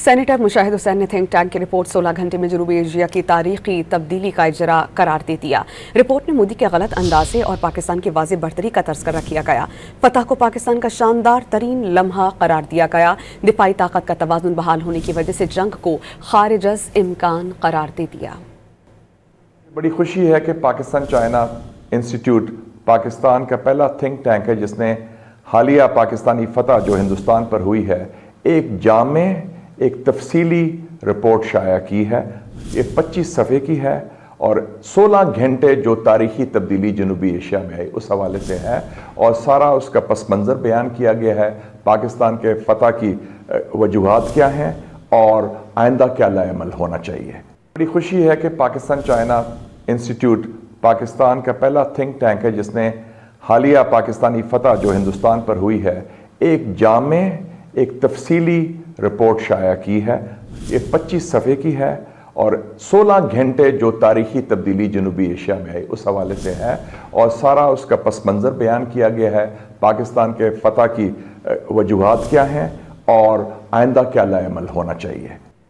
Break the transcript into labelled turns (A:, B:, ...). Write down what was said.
A: Senator Mushahid حسین نے think tank کی report 16 گھنٹے میں جنوبی ایشیا کی تاریخی تبدیلی کا اجرا قرار دے دیا۔ رپورٹ میں مودی کے غلط اندازے اور پاکستان کی واضح برتری کا تذکرہ کیا گیا۔ فتح کو پاکستان کا شاندار ترین لمحہ قرار دیا گیا۔ دفاعی طاقت کا توازن بحال ہونے کی وجہ سے جنگ کو خارج از امکان قرار دے دیا۔
B: بڑی خوشی ہے کہ پاکستان چائنا انسٹیٹیوٹ پاکستان کا پہلا تھنک ٹینک ہے جس نے حالیہ پاکستانی فتح جو ہندوستان پر ہوئی ہے ایک جامع ایک تفصیلی رپورٹ شائع کی ہے۔ یہ 25 صفحے کی ہے اور 16 گھنٹے جو تاریخی تبدیلی جنوبی ایشیا میں آئی اس حوالے سے ہے اور سارا اس کا پس منظر بیان کیا گیا ہے۔ پاکستان کے فتح کی وجوہات کیا ہیں اور آئندہ کیا عمل ہونا چاہیے۔ بڑی خوشی ہے کہ پاکستان چائنا انسٹیٹیوٹ پاکستان کا پہلا تھنک ٹینک ہے جس نے حالیہ پاکستانی فتح جو ہندوستان پر ہوئی ہے ایک جامع ایک تفصیلی رپورٹ شائع کی ہے۔ یہ 25 صفحے کی ہے اور 16 گھنٹے جو تاریخی تبدیلی جنوبی ایشیا میں آئی اس حوالے سے ہے اور سارا اس کا پس منظر بیان کیا گیا ہے۔ پاکستان کے فتح کی وجوہات کیا ہیں اور آئندہ کیا عمل ہونا چاہیے۔